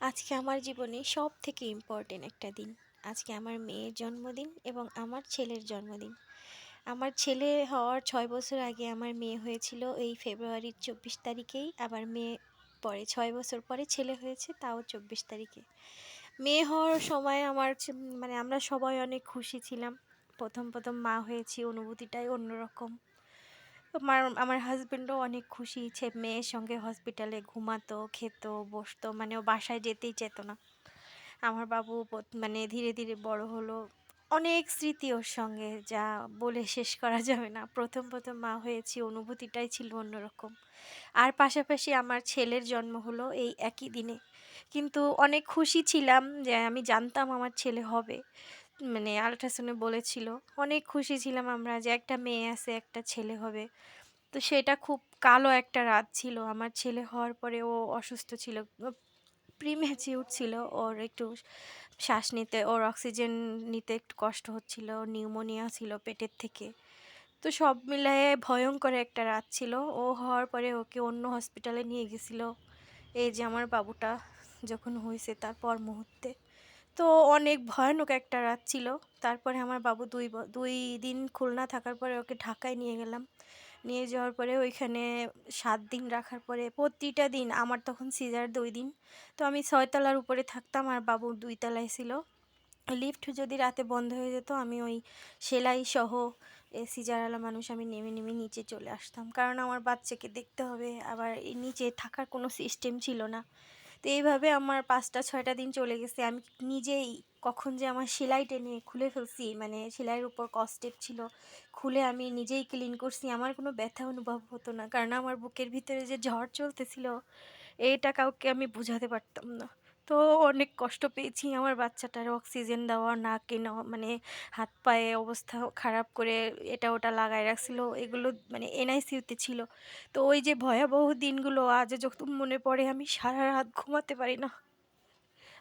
আজকে আমার জীবনে সবথেকে ইম্পর্টেন্ট একটা দিন। আজকে আমার মেয়ের জন্মদিন এবং আমার ছেলের জন্মদিন। আমার ছেলে হওয়ার ৬ বছর আগে আমার মেয়ে হয়েছিল এই ফেব্রুয়ারির ২৪ তারিখেই। আবার মেয়ে পরে ৬ বছর পরে ছেলে হয়েছে, তাও ২৪ তারিখে। মেয়ে হওয়ার সময় আমার মানে আমরা সবাই অনেক খুশি ছিলাম। প্রথম মা হয়েছি, অনুভূতিটাই অন্যরকম। আমার হাজবেন্ডও অনেক খুশি, মেয়ের সঙ্গে হসপিটালে ঘুমাতো, খেত, বসতো, মানে ও বাসায় যেতেই চেত না। আমার বাবু মানে ধীরে ধীরে বড় হলো। অনেক স্মৃতি ওর সঙ্গে, যা বলে শেষ করা যাবে না। প্রথম মা হয়েছি, অনুভূতিটাই ছিল অন্যরকম। আর পাশাপাশি আমার ছেলের জন্ম হলো এই একই দিনে। কিন্তু অনেক খুশি ছিলাম যে আমি জানতাম আমার ছেলে হবে, মানে আল্ট্রাসাউন্ডে বলেছিল। অনেক খুশি ছিলাম আমরা যে একটা মেয়ে আছে, একটা ছেলে হবে। তো সেটা খুব কালো একটা রাত ছিল। আমার ছেলে হওয়ার পরে ও অসুস্থ ছিল, প্রিম্যাচিউর ছিল। ওর একটু শ্বাস নিতে, ওর অক্সিজেন নিতে একটু কষ্ট হচ্ছিল, নিউমোনিয়া ছিল পেটের থেকে। তো সব মিলায়ে ভয়ঙ্কর একটা রাত ছিল। ও হওয়ার পরে ওকে অন্য হসপিটালে নিয়ে গেছিল। এই যে আমার বাবুটা যখন হয়েছে তারপর মুহূর্তে, তো অনেক ভয়ানক একটা রাত ছিল। তারপরে আমার বাবু ২ দিন খুলনা থাকার পরে ওকে ঢাকায় নিয়ে গেলাম। নিয়ে যাওয়ার পরে ওইখানে ৭ দিন রাখার পরে প্রতিটা দিন, আমার তখন সিজার ২ দিন। তো আমি ৬ তলার উপরে থাকতাম আর বাবু ২ তলায় ছিল। লিফট যদি রাতে বন্ধ হয়ে যেত, আমি ওই সেলাই সহ সিজারওয়ালা মানুষ, আমি নেমে নেমে নিচে চলে আসতাম, কারণ আমার বাচ্চাকে দেখতে হবে। আবার এই নিচে থাকার কোনো সিস্টেম ছিল না। তো এইভাবে আমার ৫টা ৬টা দিন চলে গেছে। আমি নিজেই কখন যে আমার সেলাই টেনে খুলে ফেলছি, মানে সেলাইয়ের উপর কসটেপ ছিল, খুলে আমি নিজেই ক্লিন করছি। আমার কোনো ব্যথা অনুভব হতো না, কারণ আমার বুকের ভিতরে যে ঝড় চলতেছিল, এটা কাউকে আমি বুঝাতে পারতাম না। তো অনেক কষ্ট পেয়েছি। আমার বাচ্চাটার অক্সিজেন দেওয়া, নাকে নেওয়া, মানে হাত পায়ে অবস্থা খারাপ করে এটা ওটা লাগায় রাখছিল, এগুলো মানে এনআইসিইউতে ছিল। তো ওই যে ভয়াবহ দিনগুলো আজ যখন মনে পড়ে, আমি সারা রাত ঘুমাতে পারি না।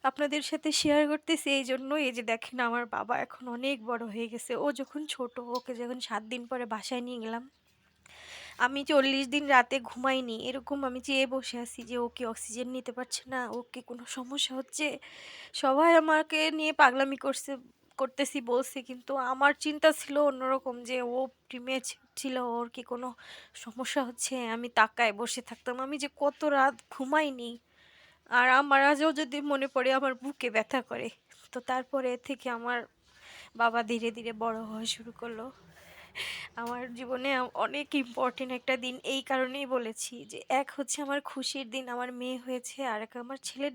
আপনাদের সাথে শেয়ার করতেছি এই জন্য, এই যে দেখেন আমার বাবা এখন অনেক বড় হয়ে গেছে। ও যখন ছোট, ওকে যখন ৭ দিন পরে বাসায় নিয়ে গেলাম, আমি ৪০ দিন রাতে ঘুমাইনি। এরকম আমি চেয়ে বসে আছি যে ও কি অক্সিজেন নিতে পারছে না, ও কি কোনো সমস্যা হচ্ছে। সবাই আমাকে নিয়ে পাগলামি করতেছি বলছে, কিন্তু আমার চিন্তা ছিল অন্যরকম, যে ও প্রিমেচ ছিল, ওর কি কোনো সমস্যা হচ্ছে। আমি তাকায় বসে থাকতাম, আমি যে কত রাত ঘুমাইনি। আর আমার আজও যদি মনে পড়ে আমার বুকে ব্যথা করে। তো তারপরে থেকে আমার বাবা ধীরে ধীরে বড় হওয়া শুরু করলো। আমার জীবনে অনেক ইম্পর্টেন্ট একটা দিন, এই কারণেই বলেছি যে এক হচ্ছে আমার খুশির দিন, আমার মেয়ে হয়েছে, আর এক আমার ছেলে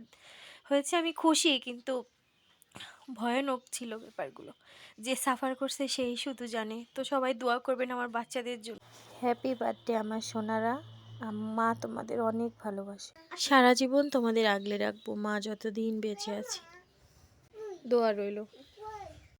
হয়েছে। আমি খুশি, কিন্তু ভয়ানক ছিল ব্যাপারগুলো। যে সাফার করছে সেই শুধু জানে। তো সবাই দোয়া করবেন আমার বাচ্চাদের জন্য। হ্যাপি বার্থডে আমার সোনারা। মা তোমাদের অনেক ভালোবাসে। সারা জীবন তোমাদের আগলে রাখবো মা, যতদিন বেঁচে আছি। দোয়া রইলো।